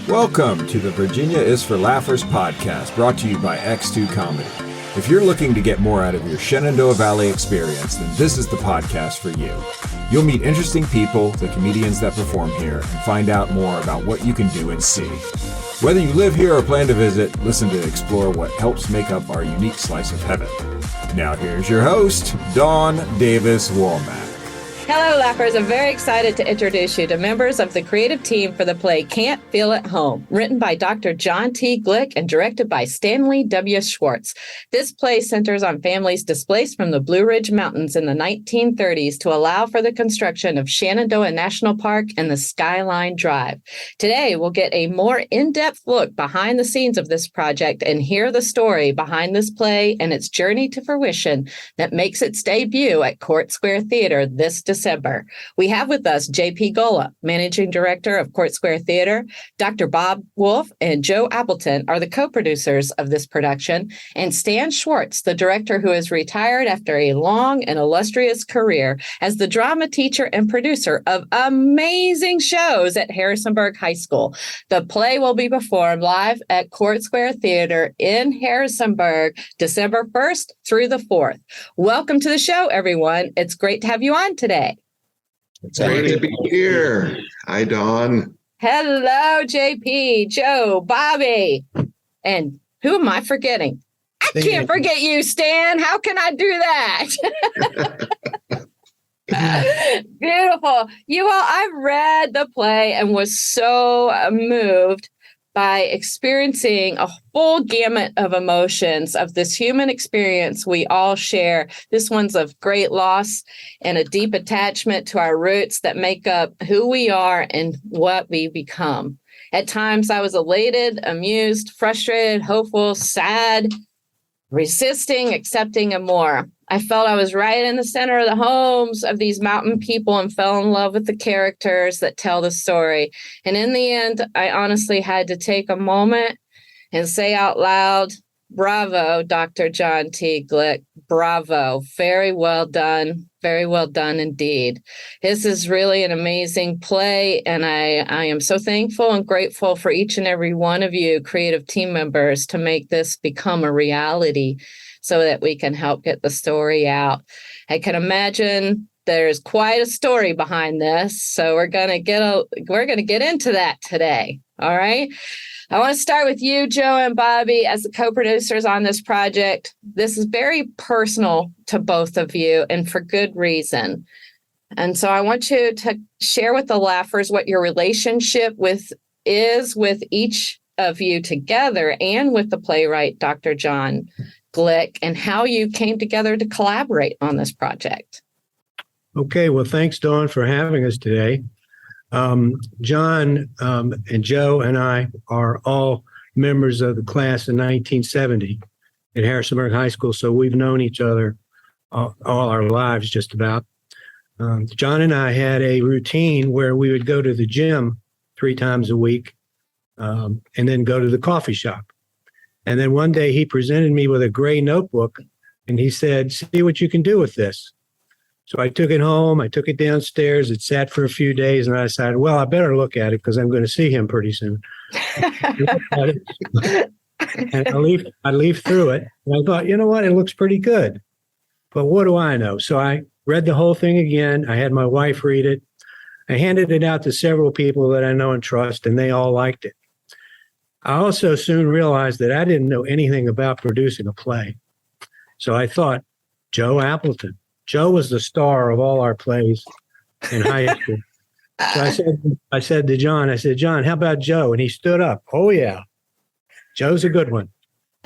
Welcome to the Virginia is for Laughers podcast, brought to you by X2 Comedy. If you're looking to get more out of your Shenandoah Valley experience, then this is the podcast for you. You'll meet interesting people, the comedians that perform here, and find out more about what you can do and see. Whether you live here or plan to visit, listen to explore what helps make up our unique slice of heaven. Now here's your host, Dawn Davis Womack. Hello, Laughers. I'm very excited to introduce you to members of the creative team for the play Can't Feel at Home, written by Dr. John T. Glick and directed by Stanley W. Swartz. This play centers on families displaced from the Blue Ridge Mountains in the 1930s to allow for the construction of Shenandoah National Park and the Skyline Drive. Today, we'll get a more in-depth look behind the scenes of this project and hear the story behind this play and its journey to fruition that makes its debut at Court Square Theater this December. We have with us J.P. Gola, Managing Director of Court Square Theater. Dr. Bob Wolf and Joe Appleton are the co-producers of this production, and Stan Swartz, the director who is retired after a long and illustrious career as the drama teacher and producer of amazing shows at Harrisonburg High School. The play will be performed live at Court Square Theater in Harrisonburg, December 1st through the 4th. Welcome to the show, everyone. It's great to have you on today. It's great to be here. Hi, Dawn. Hello, JP, Joe, Bobby. And who am I forgetting? I can't forget you, Stan. How can I do that? Beautiful. You all, I read the play and was so moved by experiencing a full gamut of emotions of this human experience we all share. This one's of great loss and a deep attachment to our roots that make up who we are and what we become. At times, I was elated, amused, frustrated, hopeful, sad, resisting, accepting, and more. I felt I was right in the center of the homes of these mountain people and fell in love with the characters that tell the story. And in the end, I honestly had to take a moment and say out loud, bravo, Dr. John T. Glick, bravo. Very well done indeed. This is really an amazing play, and I am so thankful and grateful for each and every one of you creative team members to make this become a reality so that we can help get the story out. I can imagine there's quite a story behind this, so we're gonna get into that today. All right. I want to start with you, Joe and Bobby, as the co-producers on this project. This is very personal to both of you, and for good reason. And so I want you to share with the Laughers what your relationship is with each of you together and with the playwright, Dr. John Glick, and how you came together to collaborate on this project. Okay, well, thanks, Dawn, for having us today. John and Joe and I are all members of the class in 1970 at Harrisonburg High School, so we've known each other all our lives, just about. John and I had a routine where we would go to the gym 3 times a week and then go to the coffee shop. And then one day he presented me with a gray notebook and he said, see what you can do with this. So I took it home, I took it downstairs, it sat for a few days, and I decided, well, I better look at it because I'm going to see him pretty soon. And I leafed through it, and I thought, you know what, it looks pretty good. But what do I know? So I read the whole thing again. I had my wife read it. I handed it out to several people that I know and trust, and they all liked it. I also soon realized that I didn't know anything about producing a play. So I thought, Joe Appleton. Joe was the star of all our plays in high school. So I said to John, John, how about Joe? And he stood up. Oh, yeah. Joe's a good one.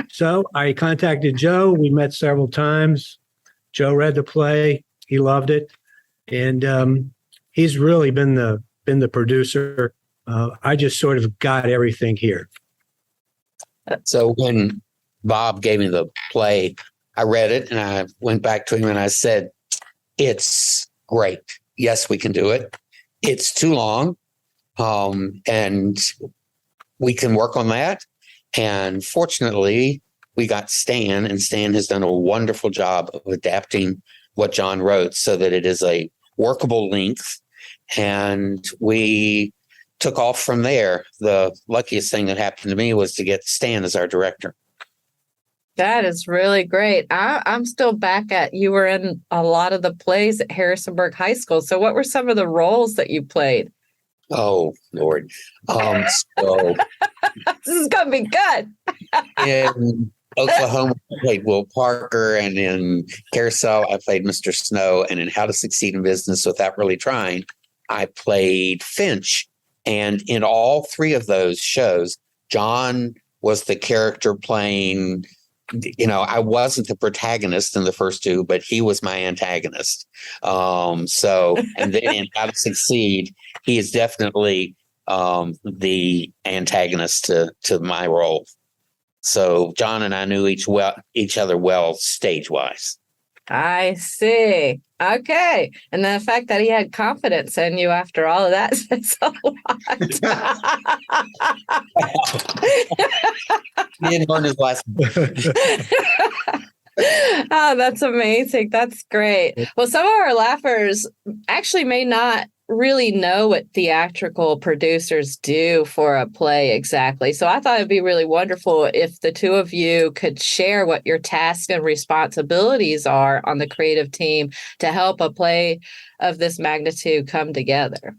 So I contacted Joe. We met several times. Joe read the play. He loved it. And he's really been the producer. I just sort of got everything here. So when Bob gave me the play, I read it and I went back to him and I said, it's great. Yes, we can do it. It's too long. And we can work on that. And fortunately, we got Stan, and Stan has done a wonderful job of adapting what John wrote so that it is a workable length. And we took off from there. The luckiest thing that happened to me was to get Stan as our director. That is really great. I'm still back at, you were in a lot of the plays at Harrisonburg High School. So what were some of the roles that you played? Oh, Lord. So This is going to be good. in Oklahoma, I played Will Parker, and in Carousel, I played Mr. Snow, and in How to Succeed in Business Without Really Trying, I played Finch. And in all three of those shows, John was the character playing, I wasn't the protagonist in the first two, but he was my antagonist. And then in How to Succeed, he is definitely the antagonist to my role. So John and I knew each other well stage wise. I see. Okay. And the fact that he had confidence in you after all of that says a lot. He didn't learn his lesson. Oh, that's amazing. That's great. Well, some of our laughers actually may not really know what theatrical producers do for a play exactly. So I thought it'd be really wonderful if the two of you could share what your tasks and responsibilities are on the creative team to help a play of this magnitude come together.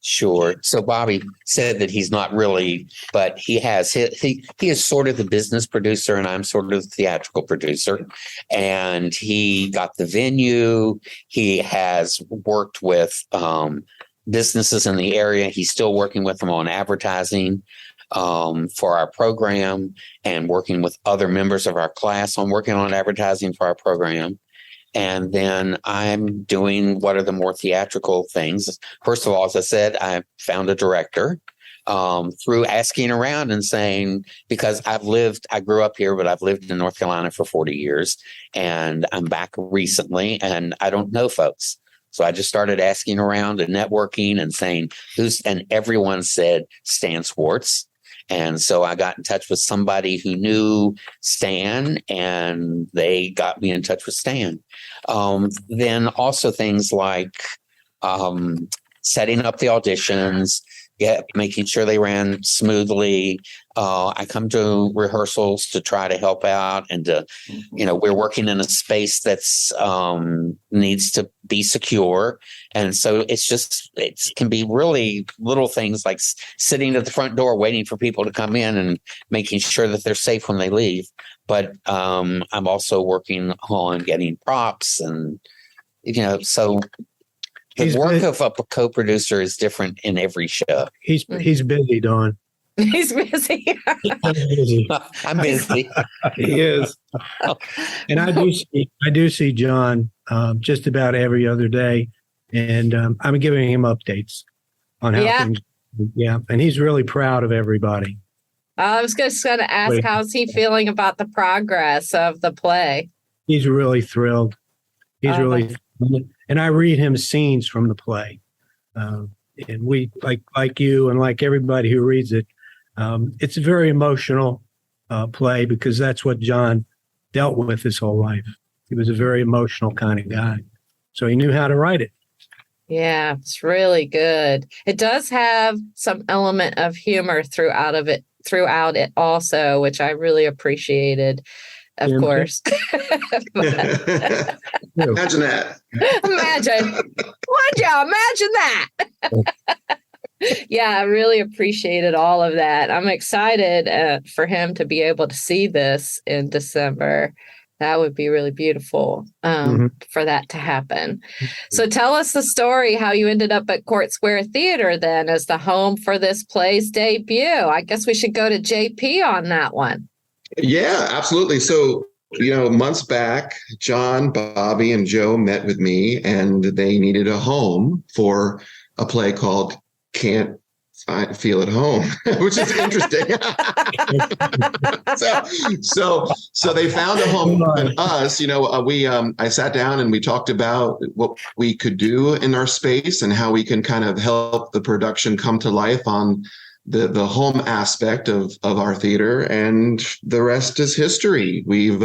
Sure. So Bobby said that he's not really, but he is sort of the business producer, and I'm sort of the theatrical producer. And he got the venue. He has worked with businesses in the area. He's still working with them on advertising for our program, and working with other members of our class on working on advertising for our program. And then I'm doing what are the more theatrical things. First of all, as I said, I found a director through asking around and saying, because I grew up here, but I've lived in North Carolina for 40 years, and I'm back recently, and I don't know folks. So I just started asking around and networking and saying, and everyone said Stan Swartz. And so I got in touch with somebody who knew Stan, and they got me in touch with Stan. Then also things like setting up the auditions, making sure they ran smoothly. I come to rehearsals to try to help out, and we're working in a space that's needs to be secure. And so it can be really little things like sitting at the front door, waiting for people to come in and making sure that they're safe when they leave. But I'm also working on getting props, and, so the work of a co-producer is different in every show. He's busy, Dawn. He's busy. I'm busy. He is. And I do see John just about every other day, and I'm giving him updates on how things. Yeah, and he's really proud of everybody. I was just going to ask, how's he feeling about the progress of the play? He's really thrilled. He's really, and I read him scenes from the play, and we like you and like everybody who reads it. It's a very emotional play, because that's what John dealt with his whole life. He was a very emotional kind of guy, so he knew how to write it. Yeah, it's really good. It does have some element of humor throughout it also, which I really appreciated, of course. Imagine that. Would y'all imagine that? Yeah, I really appreciated all of that. I'm excited for him to be able to see this in December. That would be really beautiful for that to happen. So tell us the story, how you ended up at Court Square Theater then as the home for this play's debut. I guess we should go to JP on that one. Yeah, absolutely. So, months back, John, Bobby, and Joe met with me, and they needed a home for a play called Can't Feel at Home, which is interesting. So they found a home in us. I sat down and we talked about what we could do in our space and how we can kind of help the production come to life on the home aspect of our theater, and the rest is history. We've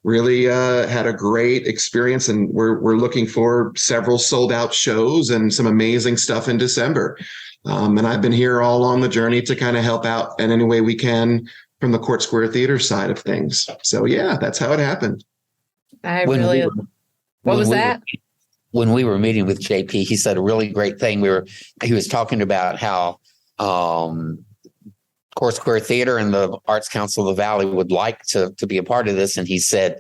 really had a great experience, and we're looking for several sold out shows and some amazing stuff in December. And I've been here all along the journey to kind of help out in any way we can from the Court Square Theater side of things. So yeah, that's how it happened. What was that? When we were meeting with JP, he said a really great thing. He was talking about how Court Square Theater and the Arts Council of the Valley would like to be a part of this. And he said,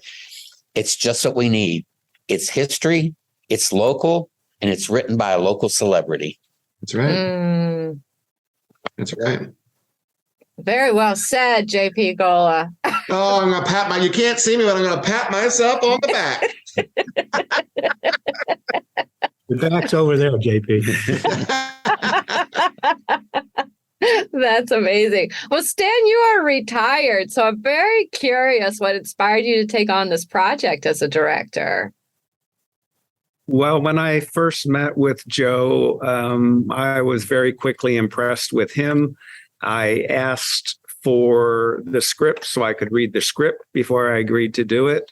it's just what we need. It's history, it's local, and it's written by a local celebrity. That's right. That's right. Very well said, JP Gola. Oh, I'm going to you can't see me, but I'm going to pat myself on the back. The back's over there, JP. That's amazing. Well, Stan, you are retired, so I'm very curious what inspired you to take on this project as a director. Well, when I first met with Joe, I was very quickly impressed with him. I asked for the script so I could read the script before I agreed to do it.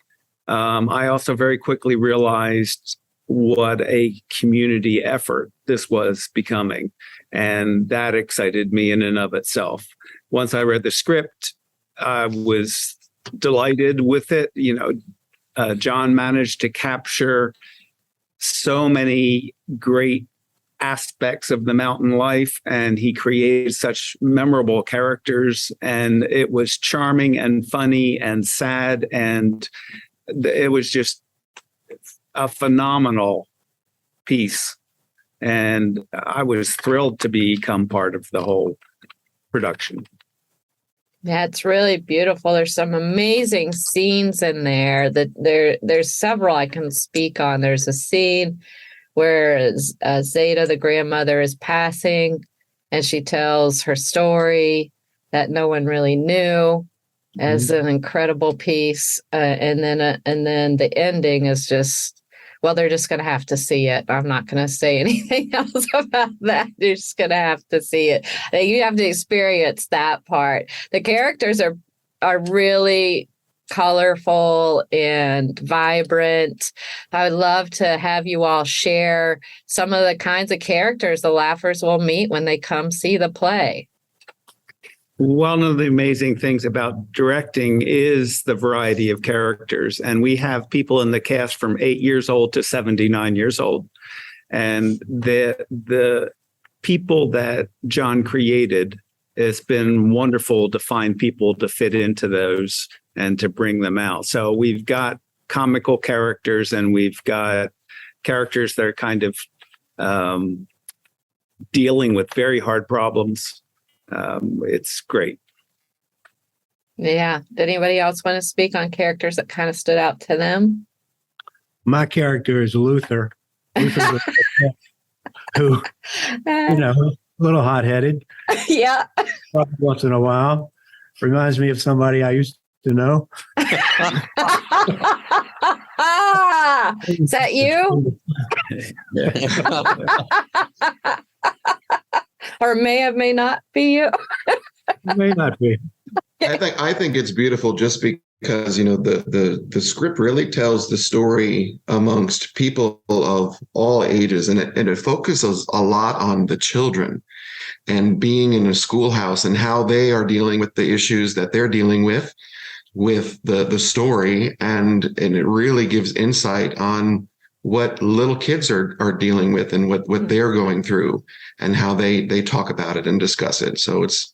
I also very quickly realized what a community effort this was becoming, and that excited me in and of itself. Once I read the script, I was delighted with it. John managed to capture so many great aspects of the mountain life, and he created such memorable characters, and it was charming and funny and sad, and it was just a phenomenal piece, and I was thrilled to become part of the whole production. That's really beautiful. There's some amazing scenes in there. There's several I can speak on. There's a scene where Zeta, the grandmother, is passing, and she tells her story that no one really knew, as an incredible piece. And then the ending is just, well, they're just going to have to see it. I'm not going to say anything else about that. You're just going to have to see it. You have to experience that part. The characters are really colorful and vibrant. I would love to have you all share some of the kinds of characters the Laughers will meet when they come see the play. One of the amazing things about directing is the variety of characters. And we have people in the cast from 8 years old to 79 years old. And the people that John created, it's been wonderful to find people to fit into those and to bring them out. So we've got comical characters, and we've got characters that are kind of dealing with very hard problems. It's great. Yeah. Did anybody else want to speak on characters that kind of stood out to them? My character is Luther. Who, a little hot-headed. Yeah. Once in a while. Reminds me of somebody I used to know. Is that you? Or may not be you. May not be. I think it's beautiful just because the script really tells the story amongst people of all ages, and it focuses a lot on the children and being in a schoolhouse and how they are dealing with the issues that they're dealing with the story, and it really gives insight on what little kids are dealing with and what they're going through and how they talk about it and discuss it. So it's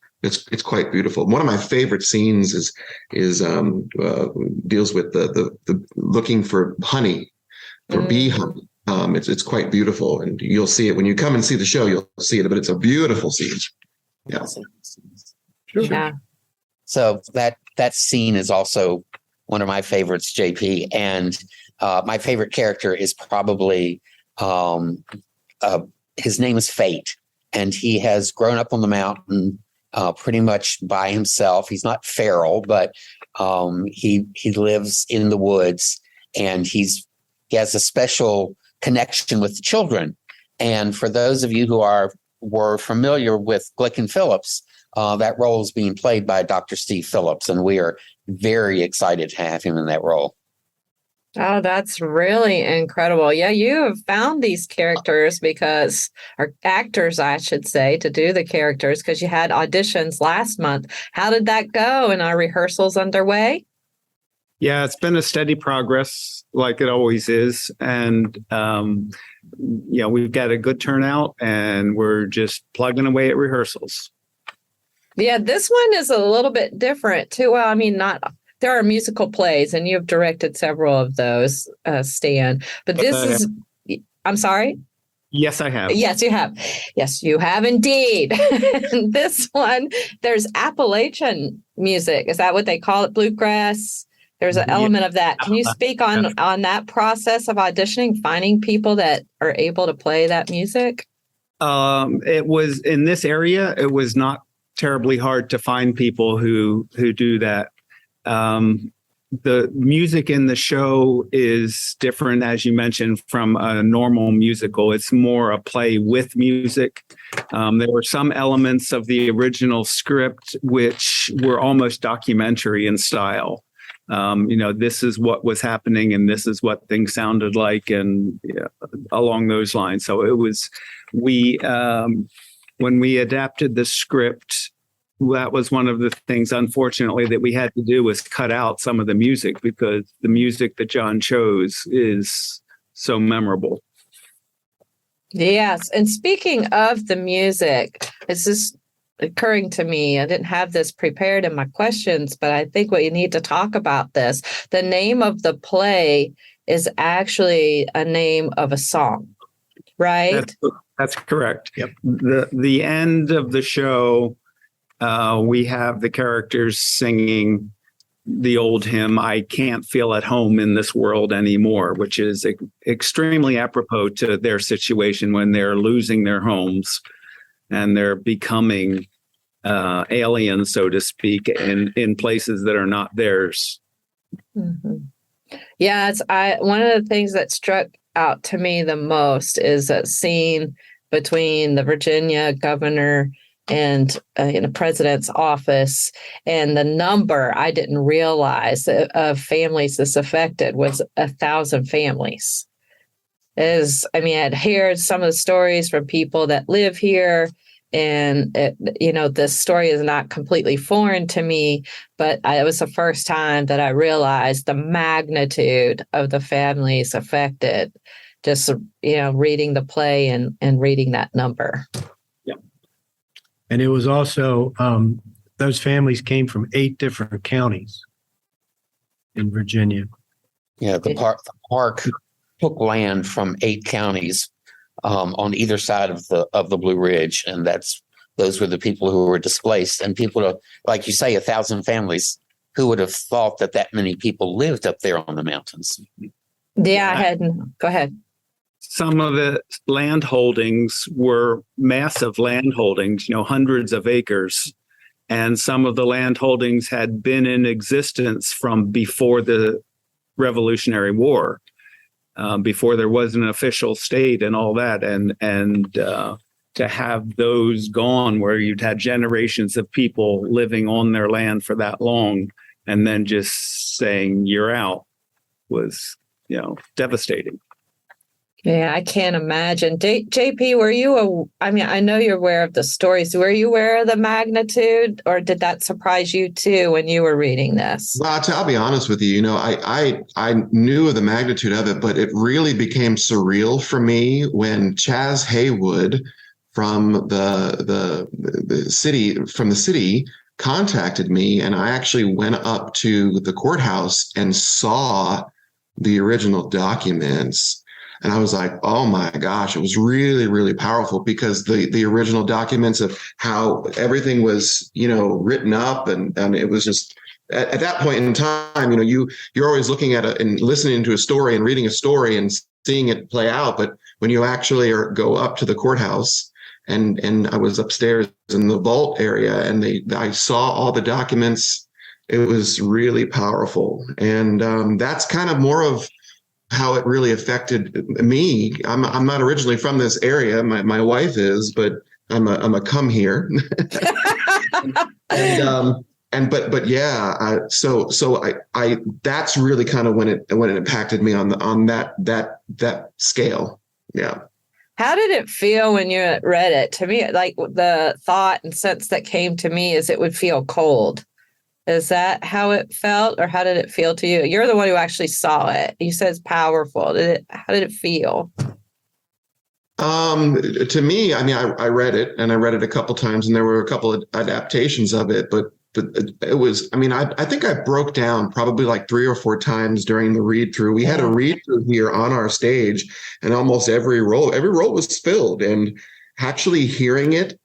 quite beautiful. One of my favorite scenes is deals with the looking for honey, for bee honey. It's quite beautiful, and you'll see it when you come and see the show. You'll see it, but it's a beautiful scene. Yeah. Sure. Yeah. So that scene is also one of my favorites, JP, and my favorite character is probably his name is Fate, and he has grown up on the mountain pretty much by himself. He's not feral, but he lives in the woods, and he has a special connection with the children. And for those of you who were familiar with Glick and Phillips, that role is being played by Dr. Steve Phillips, and we are very excited to have him in that role. Oh, that's really incredible. Yeah, you have found these characters or actors, I should say, to do the characters because you had auditions last month. How did that go? And are rehearsals underway? Yeah, it's been a steady progress like it always is. And, we've got a good turnout and we're just plugging away at rehearsals. Yeah, this one is a little bit different too. Well, I mean, there are musical plays and you've directed several of those, Stan, but I'm sorry. Yes, I have. Yes, you have. Yes, you have indeed. This one, there's Appalachian music. Is that what they call it? Bluegrass? There's an element of that. Can you speak on that process of auditioning, finding people that are able to play that music? It was in this area. It was not terribly hard to find people who do that. The music in the show is different, as you mentioned, from a normal musical. It's more a play with music. There were some elements of the original script which were almost documentary in style. This is what was happening and this is what things sounded like and along those lines. So it was, when we adapted the script, that was one of the things, unfortunately, that we had to do was cut out some of the music because the music that John chose is so memorable. Yes. And speaking of the music, it's just occurring to me. I didn't have this prepared in my questions, but I think we need to talk about this. The name of the play is actually a name of a song, right? That's correct. Yep. The end of the show, we have the characters singing the old hymn, I Can't Feel at Home in This World Anymore, which is extremely apropos to their situation when they're losing their homes and they're becoming aliens, so to speak, in places that are not theirs. Mm-hmm. Yeah, one of the things that struck out to me the most is that scene between the Virginia governor and in the president's office, and the number I didn't realize of families this affected was 1,000 families. I'd heard some of the stories from people that live here, and this story is not completely foreign to me, but it was the first time that I realized the magnitude of the families affected. Just reading the play and reading that number. And it was also, those families came from 8 different counties in Virginia. Yeah, the park took land from 8 counties on either side of the Blue Ridge, and those were the people who were displaced. And people, like you say, 1,000 families. Who would have thought that many people lived up there on the mountains? Yeah, go ahead. Some of the land holdings were massive land holdings, hundreds of acres. And some of the land holdings had been in existence from before the Revolutionary War, before there was an official state and all that. And to have those gone where you'd had generations of people living on their land for that long and then just saying you're out was, devastating. Yeah, I can't imagine. JP, were you I know you're aware of the stories. Were you aware of the magnitude, or did that surprise you too when you were reading this? Well, I'll be honest with you. I knew of the magnitude of it, but it really became surreal for me when Chaz Haywood from the city contacted me, and I actually went up to the courthouse and saw the original documents. And I was like, oh my gosh, it was really, really powerful because the original documents of how everything was, written up and it was just at that point in time, you're always looking at it and listening to a story and reading a story and seeing it play out. But when you actually go up to the courthouse and I was upstairs in the vault area and I saw all the documents, it was really powerful. And that's kind of more of how it really affected me. I'm not originally from this area. My wife is, but I'm a come here. And but yeah, so I that's really kind of when it impacted me on that scale. Yeah. How did it feel when you read it? To me, like the thought and sense that came to me is it would feel cold. Is that how it felt, or how did it feel to you? You're the one who actually saw it. You said it's powerful. How did it feel? To me, I mean, I read it, and I read it a couple times, and there were a couple of adaptations of it, but it was, I mean, I think I broke down probably like 3 or 4 times during the read through. We had a read through here on our stage, and almost every role was filled, and actually hearing it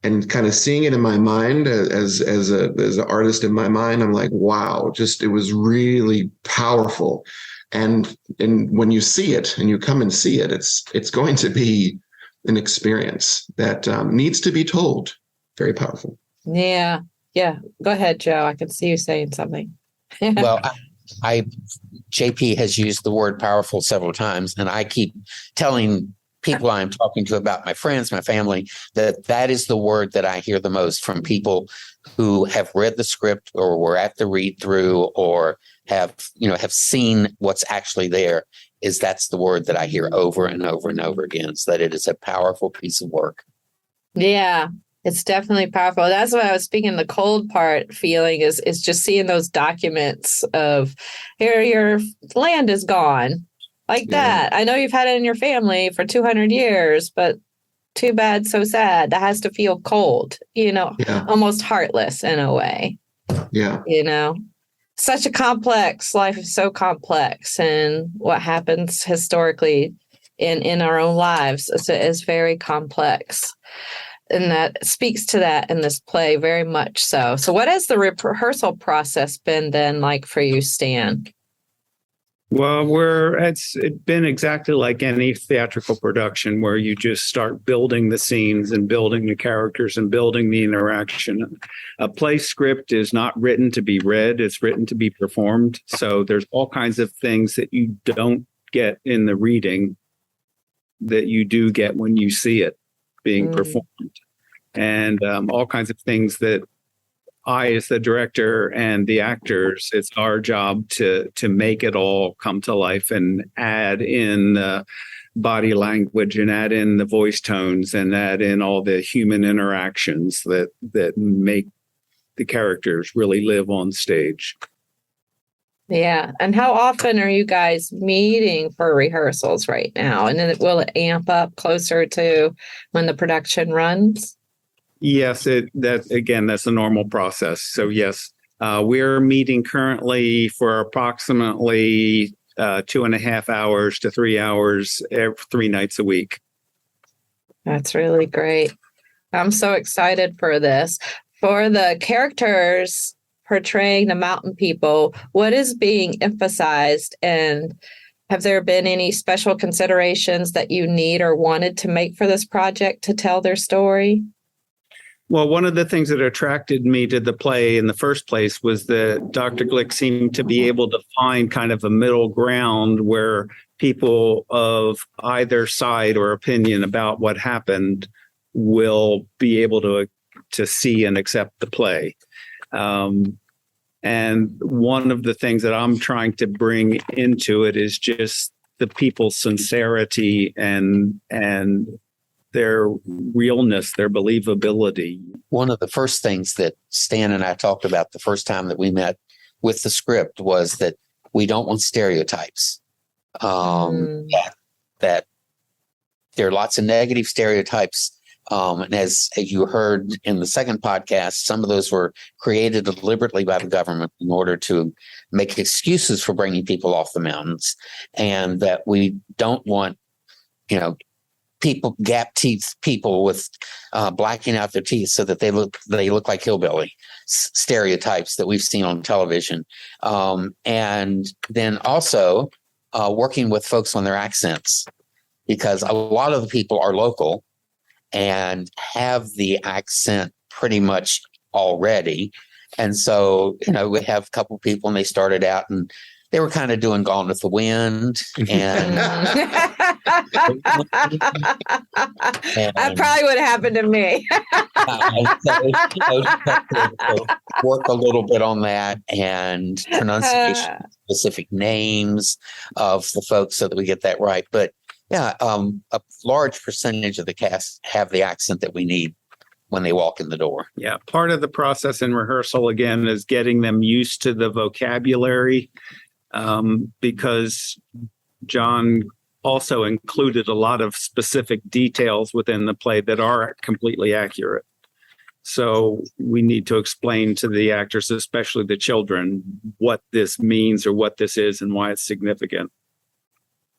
and kind of seeing it in my mind as an artist in my mind, I'm like, wow, just, it was really powerful. And when you see it and you come and see it, it's going to be an experience that needs to be told. Very powerful. Yeah. Yeah. Go ahead, Joe. I can see you saying something. Well, JP has used the word powerful several times, and I keep telling people I'm talking to about my friends, my family, that is the word that I hear the most from people who have read the script or were at the read through or have seen what's actually there. That's the word that I hear over and over and over again, is that it is a powerful piece of work. Yeah, it's definitely powerful. That's what I was speaking. The cold part feeling is just seeing those documents of here, your land is gone. Like that. I know you've had it in your family for 200 years, but too bad, so sad. That has to feel cold, almost heartless in a way. Yeah. Such a complex, life is so complex. And what happens historically in our own lives is very complex. And that speaks to that in this play very much so. So what has the rehearsal process been then like for you, Stan? Well, it's been exactly like any theatrical production where you just start building the scenes and building the characters and building the interaction. A play script is not written to be read, it's written to be performed. So there's all kinds of things that you don't get in the reading that you do get when you see it being performed. And all kinds of things that I, as the director and the actors, it's our job to make it all come to life and add in the body language and add in the voice tones and add in all the human interactions that make the characters really live on stage. Yeah. And how often are you guys meeting for rehearsals right now? And then will it amp up closer to when the production runs? Yes, that's a normal process. So yes, we're meeting currently for approximately 2.5 hours to 3 hours, 3 nights a week. That's really great. I'm so excited for this. For the characters portraying the mountain people, what is being emphasized, and have there been any special considerations that you need or wanted to make for this project to tell their story? Well, one of the things that attracted me to the play in the first place was that Dr. Glick seemed to be able to find kind of a middle ground where people of either side or opinion about what happened will be able to see and accept the play. And one of the things that I'm trying to bring into it is just the people's sincerity and their realness, their believability. One of the first things that Stan and I talked about the first time that we met with the script was that we don't want stereotypes. That there are lots of negative stereotypes. And as you heard in the second podcast, some of those were created deliberately by the government in order to make excuses for bringing people off the mountains, and that we don't want, gap teeth people with blacking out their teeth so that they look like hillbilly stereotypes that we've seen on television. And then also working with folks on their accents, because a lot of the people are local and have the accent pretty much already. And so, we have a couple people and they started out and they were kind of doing Gone with the Wind, and, that probably would have happened to me. Work a little bit on that and pronunciation, specific names of the folks so that we get that right. But yeah, a large percentage of the cast have the accent that we need when they walk in the door. Yeah, part of the process in rehearsal, again, is getting them used to the vocabulary, because John also included a lot of specific details within the play that are completely accurate. So we need to explain to the actors, especially the children, what this means or what this is and why it's significant.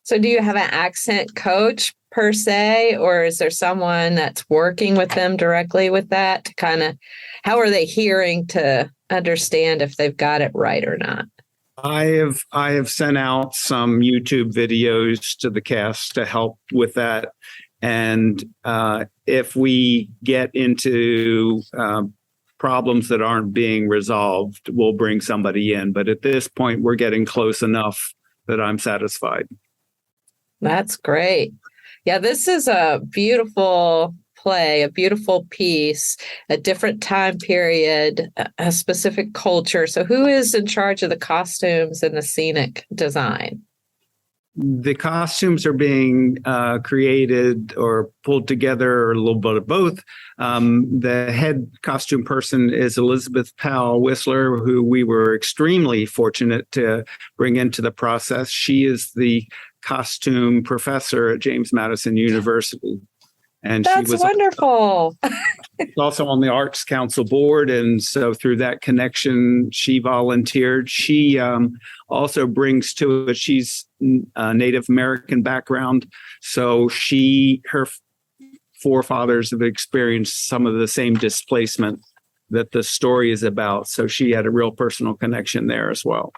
So do you have an accent coach per se, or is there someone that's working with them directly with that to kind of, how are they hearing to understand if they've got it right or not? I have sent out some YouTube videos to the cast to help with that. And if we get into problems that aren't being resolved, we'll bring somebody in. But at this point, we're getting close enough that I'm satisfied. That's great. Yeah, this is a beautiful play, a beautiful piece, a different time period, a specific culture. So who is in charge of the costumes and the scenic design? The costumes are being created or pulled together, or a little bit of both. The head costume person is Elizabeth Powell Whistler, who we were extremely fortunate to bring into the process. She is the costume professor at James Madison University. And that's she was wonderful. also on the Arts Council board. And so through that connection, she volunteered. She also brings to it, she's a Native American background. So her forefathers have experienced some of the same displacement that the story is about. So she had a real personal connection there as well.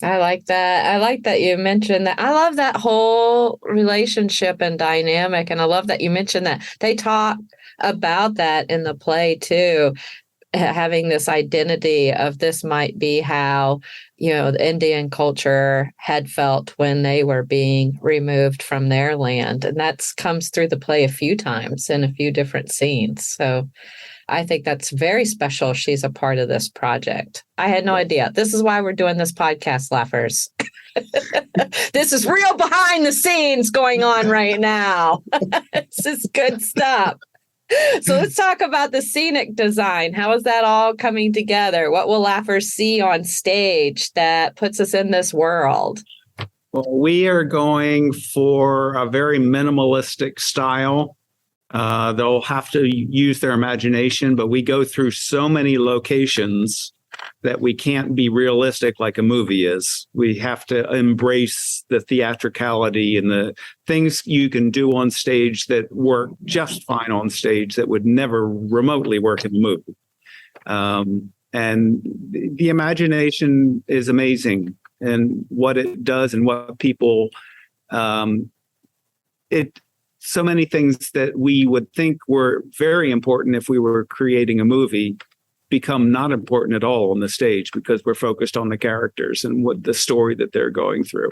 I like that. I like that you mentioned that. I love that whole relationship and dynamic. And I love that you mentioned that they talk about that in the play too, having this identity of this might be how, the Indian culture had felt when they were being removed from their land. And that comes through the play a few times in a few different scenes. So I think that's very special. She's a part of this project. I had no idea. This is why we're doing this podcast, Laughers. This is real behind the scenes going on right now. This is good stuff. So let's talk about the scenic design. How is that all coming together? What will Laughers see on stage that puts us in this world? Well, we are going for a very minimalistic style. They'll have to use their imagination, but we go through so many locations that we can't be realistic like a movie is. We have to embrace the theatricality and the things you can do on stage that work just fine on stage that would never remotely work in a movie. And the imagination is amazing, and what it does and what people, so many things that we would think were very important if we were creating a movie become not important at all on the stage because we're focused on the characters and what the story that they're going through.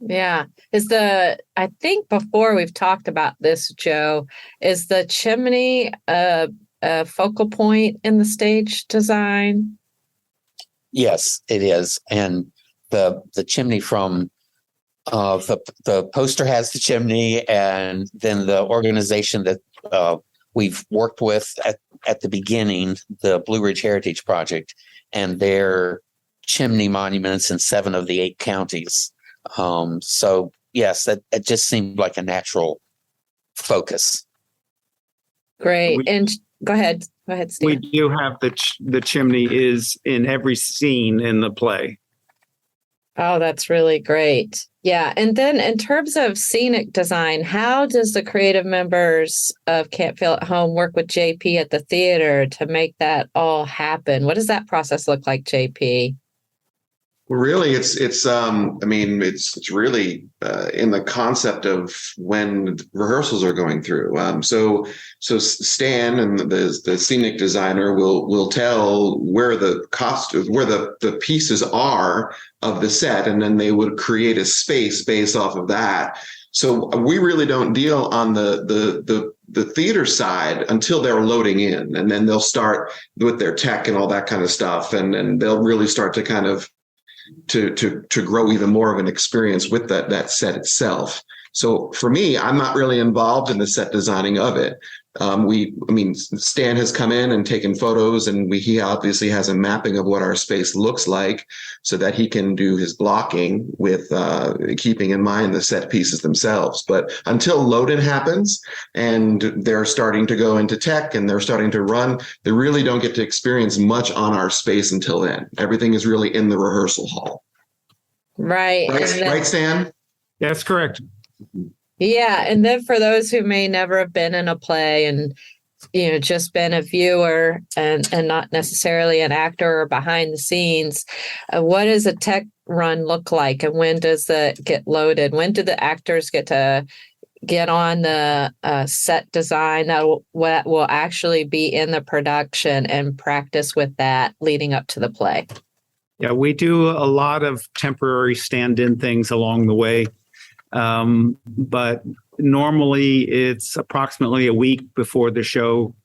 Yeah. I think before we've talked about this, Joe, is the chimney a focal point in the stage design? Yes, it is. And the chimney from the poster has the chimney, and then the organization that we've worked with at the beginning, the Blue Ridge Heritage Project, and their chimney monuments in 7 of the 8 counties. So yes, it just seemed like a natural focus. Great. And go ahead, Steve. We do have the chimney is in every scene in the play. Oh, that's really great. Yeah. And then in terms of scenic design, how does the creative members of Can't Feel at Home work with JP at the theater to make that all happen? What does that process look like, JP? Well, really, it's really in the concept of when rehearsals are going through. So Stan and the scenic designer will tell where the pieces are of the set, and then they would create a space based off of that. So we really don't deal on the theater side until they're loading in, and then they'll start with their tech and all that kind of stuff, and they'll really start to kind of to grow even more of an experience with that set itself. So for me, I'm not really involved in the set designing of it. Stan has come in and taken photos, and he obviously has a mapping of what our space looks like so that he can do his blocking with keeping in mind the set pieces themselves. But until load-in happens and they're starting to go into tech and they're starting to run, they really don't get to experience much on our space until then. Everything is really in the rehearsal hall. Right. Right, Stan? That's correct. Yeah. And then for those who may never have been in a play and, just been a viewer and not necessarily an actor or behind the scenes, what does a tech run look like? And when does it get loaded? When do the actors get to get on the set design that will actually be in the production and practice with that leading up to the play? Yeah, we do a lot of temporary stand-in things along the way. But normally it's approximately a week before the show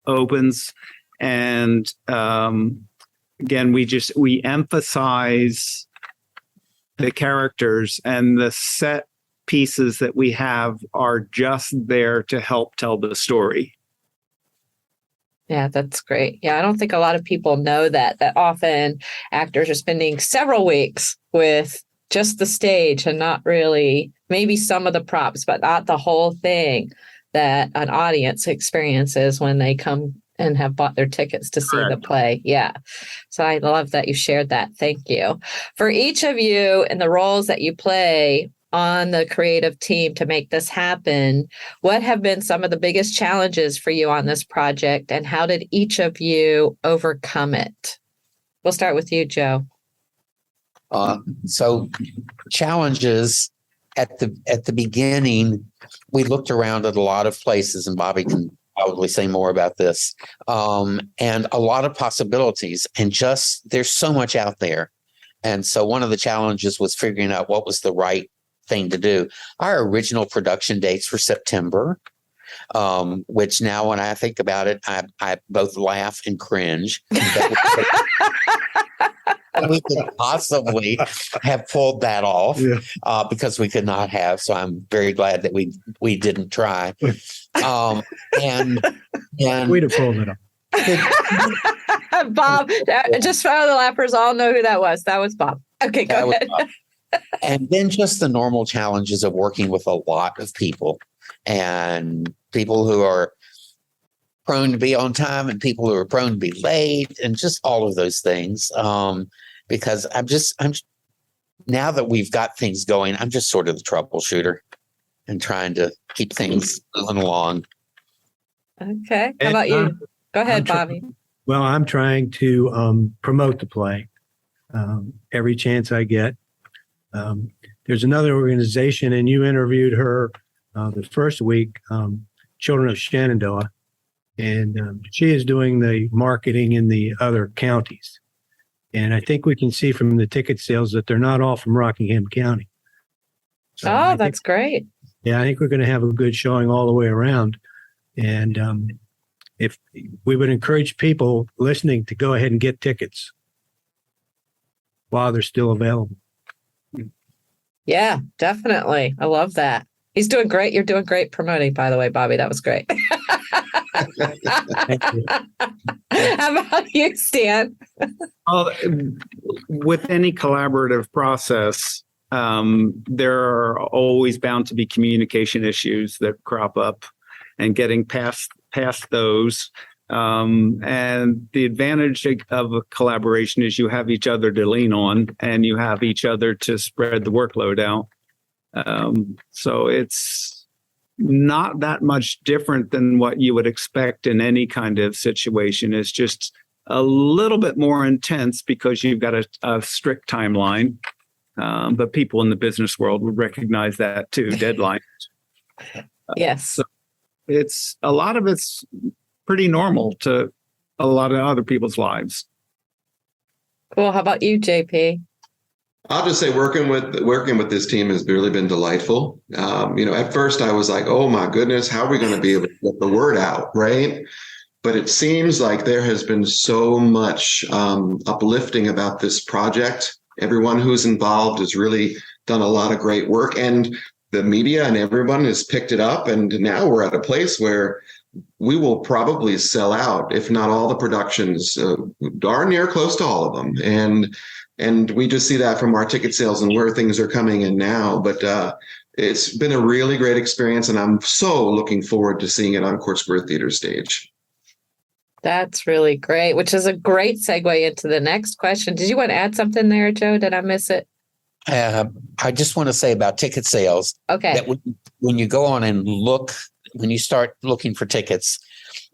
opens. And again, we emphasize the characters, and the set pieces that we have are just there to help tell the story. Yeah, that's great. Yeah, I don't think a lot of people know that often actors are spending several weeks with just the stage and not really, maybe some of the props, but not the whole thing that an audience experiences when they come and have bought their tickets to see the play. Yeah. So I love that you shared that. Thank you. For each of you in the roles that you play on the creative team to make this happen, what have been some of the biggest challenges for you on this project, and how did each of you overcome it? We'll start with you, Joe. So challenges at the beginning, we looked around at a lot of places, and Bobby can probably say more about this, and a lot of possibilities, and just there's so much out there. And so one of the challenges was figuring out what was the right thing to do. Our original production dates were September, which now when I think about it, I both laugh and cringe. We could possibly have pulled that off because we could not have. So I'm very glad that we didn't try. And we'd have pulled it off. Bob, just for the laughers, all know who that was. That was Bob. Okay, go ahead. And then just the normal challenges of working with a lot of people, and people who are prone to be on time and people who are prone to be late, and just all of those things. Because I'm now that we've got things going, I'm just sort of the troubleshooter and trying to keep things moving along. Okay. How about you? Go ahead, Bobby. Well, I'm trying to promote the play every chance I get. There's another organization, and you interviewed her the first week, Children of Shenandoah, and she is doing the marketing in the other counties. And I think we can see from the ticket sales that they're not all from Rockingham County. So that's great. Yeah, I think we're going to have a good showing all the way around. And if we would encourage people listening to go ahead and get tickets while they're still available. Yeah, definitely. I love that. He's doing great. You're doing great promoting, by the way, Bobby. That was great. Thank you. How about you, Stan? Well, with any collaborative process, there are always bound to be communication issues that crop up, and getting past those. And the advantage of a collaboration is you have each other to lean on, and you have each other to spread the workload out. So it's not that much different than what you would expect in any kind of situation. It's just a little bit more intense because you've got a strict timeline. But people in the business world would recognize that too, deadlines. Yes. So a lot of it's pretty normal to a lot of other people's lives. Cool. How about you, JP? I'll just say working with this team has really been delightful. At first I was like, oh my goodness, how are we going to be able to get the word out, right? But it seems like there has been so much uplifting about this project. Everyone who's involved has really done a lot of great work, and the media and everyone has picked it up. And now we're at a place where we will probably sell out, if not all the productions, darn near close to all of them. And we just see that from our ticket sales and where things are coming in now. But it's been a really great experience, and I'm so looking forward to seeing it on Court Square Theater stage. That's really great, which is a great segue into the next question. Did you want to add something there, Joe? Did I miss it? I just want to say about ticket sales. Okay. That when you go on and look, when you start looking for tickets,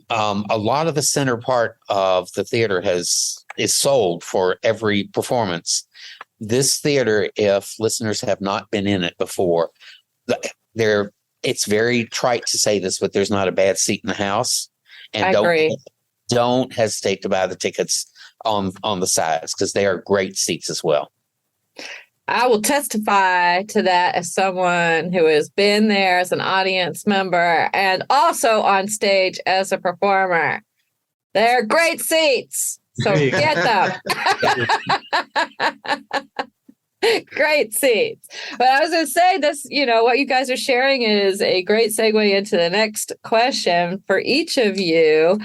a lot of the center part of the theater is sold for every performance. This theater, if listeners have not been in it before, it's very trite to say this, but there's not a bad seat in the house. And I agree. Don't hesitate to buy the tickets on the sides, because they are great seats as well. I will testify to that as someone who has been there as an audience member and also on stage as a performer. They're great seats, so get them. Great seats. But I was going to say this, what you guys are sharing is a great segue into the next question for each of you.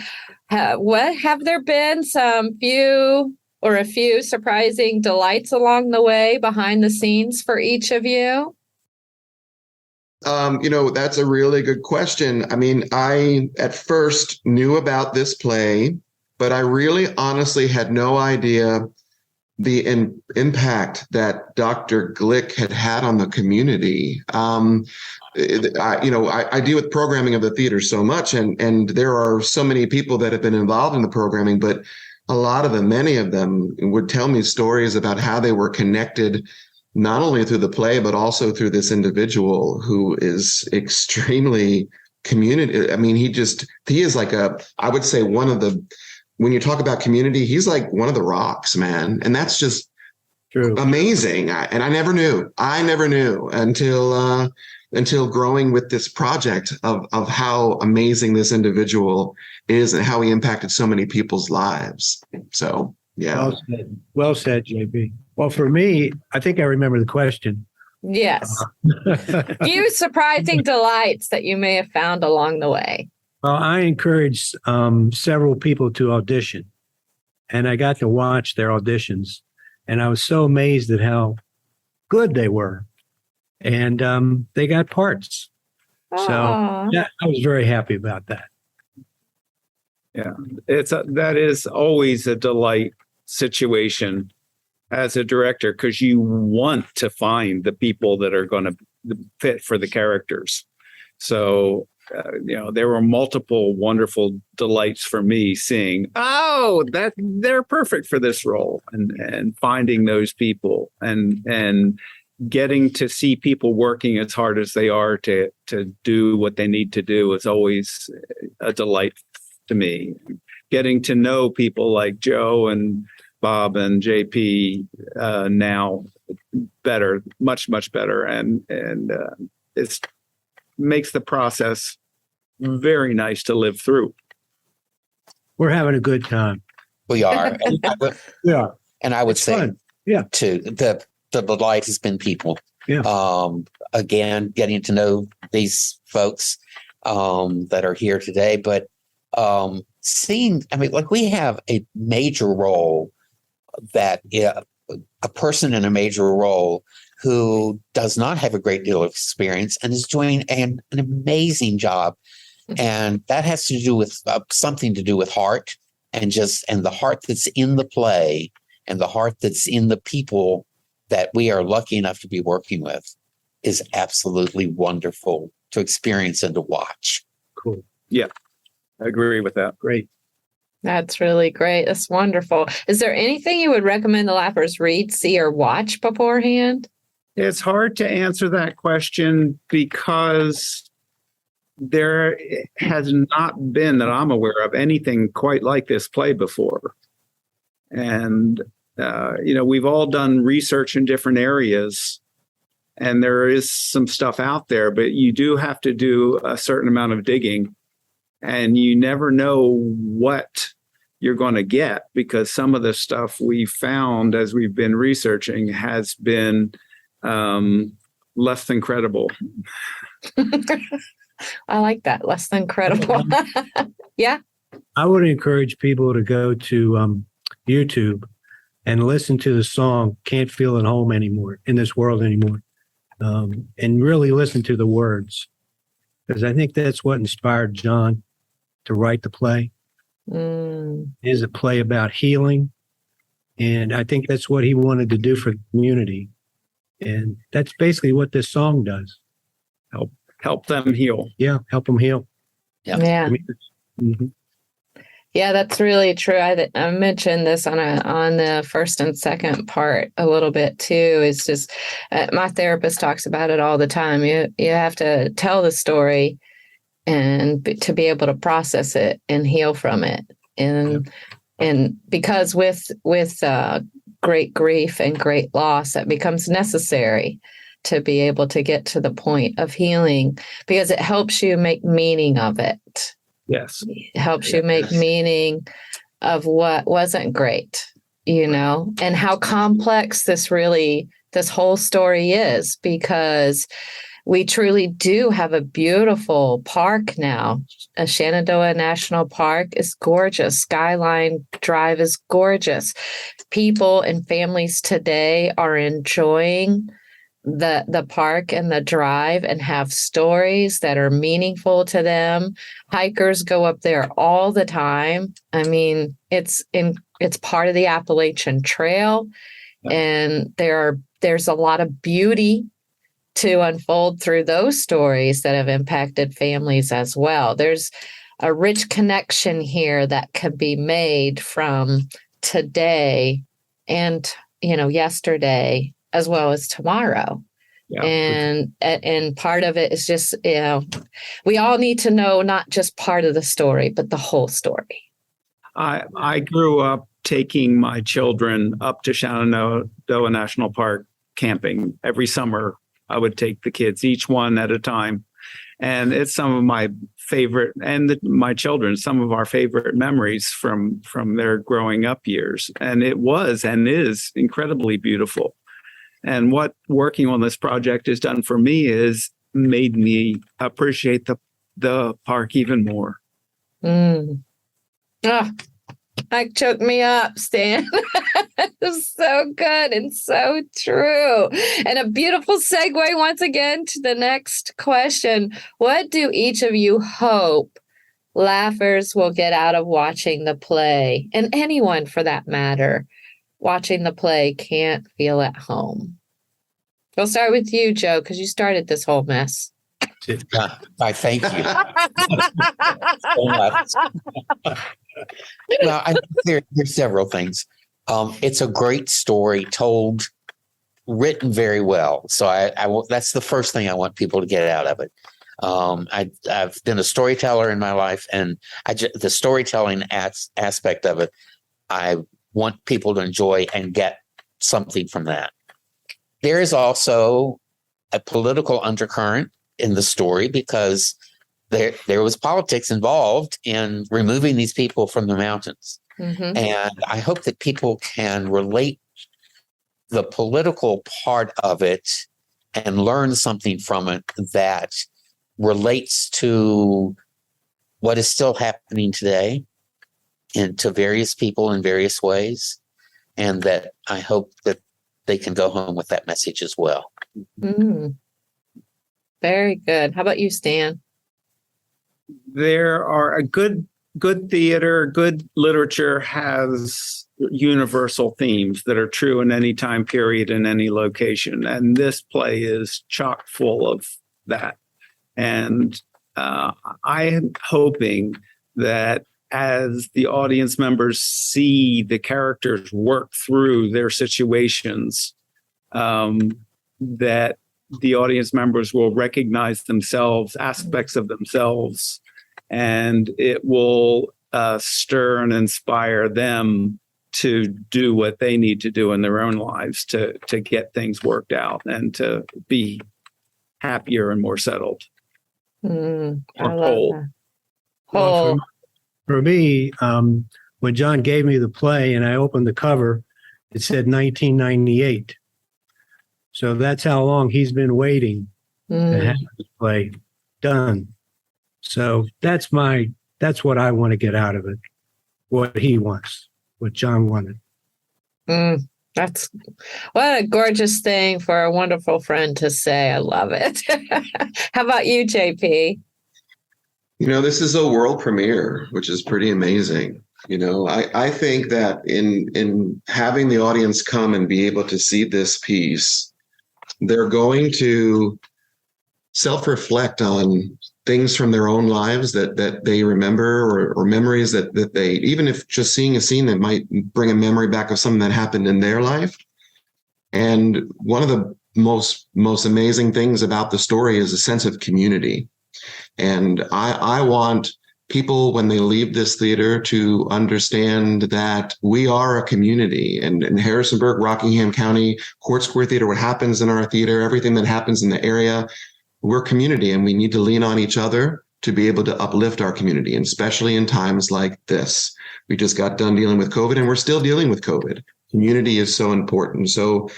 Have there been a few surprising delights along the way behind the scenes for each of you? That's a really good question. I mean, I at first knew about this play, but I really honestly had no idea the impact that Dr. Glick had on the community. I deal with programming of the theater so much, and there are so many people that have been involved in the programming, but many of them would tell me stories about how they were connected, not only through the play, but also through this individual who is extremely community. I mean, he is like I would say when you talk about community, he's like one of the rocks, man. And that's just true. Amazing. And I never knew until growing with this project of how amazing this individual is and how he impacted so many people's lives. So, yeah. Well said, JB. Well, for me, I think I remember the question. Yes. Few surprising delights that you may have found along the way. Well, I encouraged several people to audition, and I got to watch their auditions, and I was so amazed at how good they were. And they got parts. Aww. So yeah, I was very happy about that. Yeah, that is always a delight situation as a director, because you want to find the people that are going to fit for the characters. So, there were multiple wonderful delights for me seeing, that they're perfect for this role, and finding those people and getting to see people working as hard as they are to do what they need to do is always a delight to me. Getting to know people like Joe and Bob and JP now better, much, much better. And it makes the process very nice to live through. We're having a good time. We are. Yeah. And I would say, fun. Yeah, too, the delight has been people. Yeah. Again, getting to know these folks that are here today, but we have a major role that a person in a major role who does not have a great deal of experience and is doing an amazing job. And that has to do with something to do with heart and the heart that's in the play and the heart that's in the people that we are lucky enough to be working with is absolutely wonderful to experience and to watch. Cool. Yeah, I agree with that. Great. That's really great. That's wonderful. Is there anything you would recommend the Laughers read, see, or watch beforehand? It's hard to answer that question because there has not been, that I'm aware of, anything quite like this play before. And, we've all done research in different areas, and there is some stuff out there, but you do have to do a certain amount of digging, and you never know what you're going to get, because some of the stuff we found as we've been researching has been less than credible. I like that. Less than credible. Yeah. I would encourage people to go to YouTube and listen to the song "Can't Feel at Home Anymore in This World Anymore," and really listen to the words, because I think that's what inspired John to write the play. Is a play about healing, and I think that's what he wanted to do for the community, and that's basically what this song does. Help them heal. Yeah, help them heal. Yeah. Mhm. Yeah, that's really true. I mentioned this on the first and second part a little bit too. It's just my therapist talks about it all the time. You have to tell the story and to be able to process it and heal from it. And because with great grief and great loss, that becomes necessary to be able to get to the point of healing, because it helps you make meaning of it. Yes. It helps you make meaning of what wasn't great, and how complex this whole story is, because we truly do have a beautiful park now. A Shenandoah National Park is gorgeous. Skyline Drive is gorgeous. People and families today are enjoying the park and the drive and have stories that are meaningful to them. Hikers go up there all the time. I mean, it's part of the Appalachian Trail, and there's a lot of beauty to unfold through those stories that have impacted families as well. There's a rich connection here that can be made from today and, yesterday, as well as tomorrow. Yeah. And part of it is just, we all need to know not just part of the story, but the whole story. I grew up taking my children up to Shenandoah National Park camping every summer. I would take the kids, each one at a time. And it's some of my favorite, and my children, some of our favorite memories from their growing up years. And it was and is incredibly beautiful. And what working on this project has done for me is made me appreciate the park even more. That choked me up, Stan. It's so good and so true. And a beautiful segue once again to the next question. What do each of you hope laughers will get out of watching the play? And anyone for that matter, watching the play Can't Feel at Home. We'll start with you, Joe, because you started this whole mess. I thank you. Well, I think there's several things. It's a great story told, written very well. So that's the first thing I want people to get out of it. I've been a storyteller in my life, and the storytelling aspect of it, I want people to enjoy and get something from that. There is also a political undercurrent in the story, because there was politics involved in removing these people from the mountains. Mm-hmm. And I hope that people can relate the political part of it and learn something from it that relates to what is still happening today and to various people in various ways. And that I hope that they can go home with that message as well. Mm. Very good. How about you, Stan? There are a good theater, good literature has universal themes that are true in any time period in any location. And this play is chock full of that. And I am hoping that as the audience members see the characters work through their situations, that the audience members will recognize themselves, aspects of themselves, and it will stir and inspire them to do what they need to do in their own lives to get things worked out and to be happier and more settled. I Or love whole. that. Well, Whole. for me, when John gave me the play and I opened the cover, it said 1998. So that's how long he's been waiting to have the play done. So that's what I want to get out of it. What he wants, what John wanted. That's what a gorgeous thing for a wonderful friend to say. I love it. How about you, JP? This is a world premiere, which is pretty amazing. I think that in having the audience come and be able to see this piece, they're going to self-reflect on things from their own lives that they remember or memories that they, even if just seeing a scene that might bring a memory back of something that happened in their life. And one of the most amazing things about the story is a sense of community. And I want people, when they leave this theater, to understand that we are a community. And in Harrisonburg, Rockingham County, Court Square Theater, what happens in our theater, everything that happens in the area, we're community, and we need to lean on each other to be able to uplift our community, and especially in times like this. We just got done dealing with COVID, and we're still dealing with COVID. Community is so important. So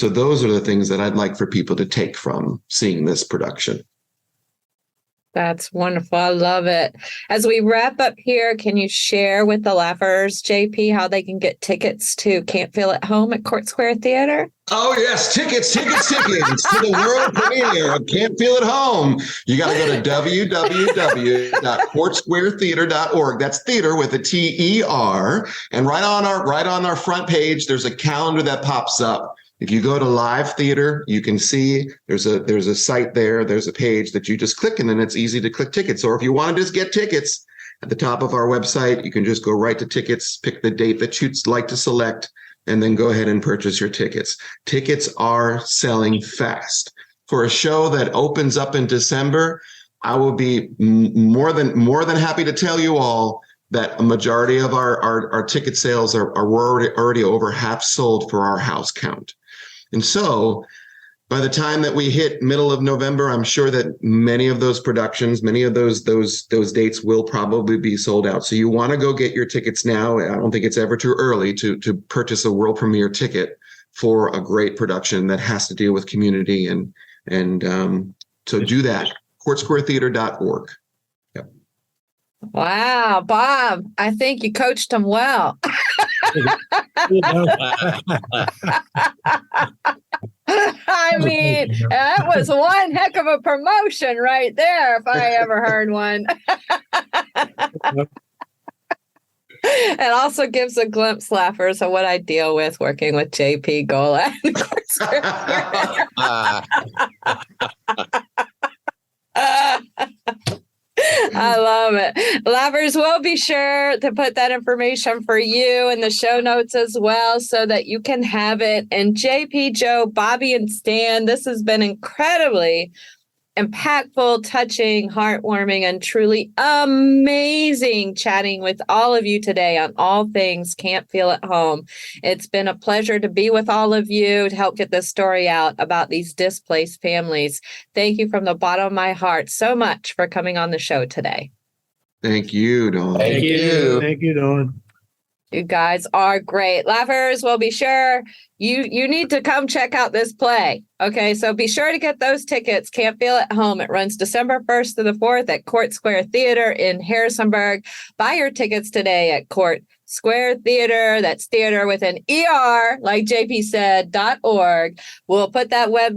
those are the things that I'd like for people to take from seeing this production. That's wonderful. I love it. As we wrap up here, can you share with the laughers, JP, how they can get tickets to Can't Feel at Home at Court Square Theater? Oh, yes. Tickets to the world premiere of Can't Feel at Home. You got to go to www.courtsquaretheater.org. That's theater with a TER. And right on our front page, there's a calendar that pops up. If you go to live theater, you can see there's a site there. There's a page that you just click, and then it's easy to click tickets. Or if you want to just get tickets, at the top of our website, you can just go right to tickets, pick the date that you'd like to select, and then go ahead and purchase your tickets. Tickets are selling fast. For a show that opens up in December, I will be more than happy to tell you all that a majority of our ticket sales are already over half sold for our house count. And so by the time that we hit middle of November, I'm sure that many of those productions, many of those dates will probably be sold out. So you want to go get your tickets now. I don't think it's ever too early to purchase a world premiere ticket for a great production that has to deal with community. And so do that. courtsquaretheater.org. Yep. Wow, Bob, I think you coached him well. I mean, that was one heck of a promotion right there, if I ever heard one. It also gives a glimpse, laughers, of what I deal with working with JP Gola. I love it. Laughers, we'll be sure to put that information for you in the show notes as well so that you can have it. And JP, Joe, Bobby, and Stan, this has been incredibly impactful, touching, heartwarming, and truly amazing chatting with all of you today on all things Can't Feel at Home. It's been a pleasure to be with all of you to help get this story out about these displaced families. Thank you from the bottom of my heart so much for coming on the show today. Thank you, Dawn. Thank you. Thank you, Dawn. You guys are great. Laughers, will be sure you need to come check out this play. Okay, so be sure to get those tickets. Can't Feel at Home. It runs December 1st to the 4th at Court Square Theater in Harrisonburg. Buy your tickets today at Court Square Theater. That's theater with an ER, like JP said, .org. We'll put that web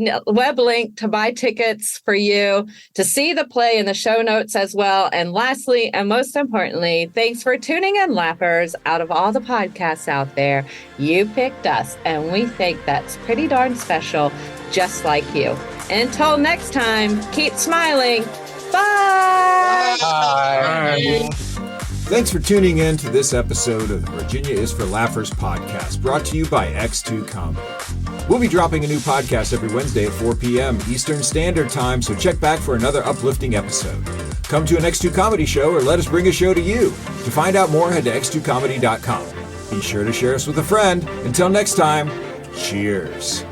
link to buy tickets for you to see the play in the show notes as well. And lastly, and most importantly, thanks for tuning in, laughers. Out of all the podcasts out there, you picked us, and we think that's pretty darn special, just like you. Until next time, keep smiling. Bye. Bye. Bye. Thanks for tuning in to this episode of the Virginia is for Laughers podcast, brought to you by X2 Comedy. We'll be dropping a new podcast every Wednesday at 4 p.m. Eastern Standard Time, so check back for another uplifting episode. Come to an X2 Comedy show or let us bring a show to you. To find out more, head to x2comedy.com. Be sure to share us with a friend. Until next time, cheers.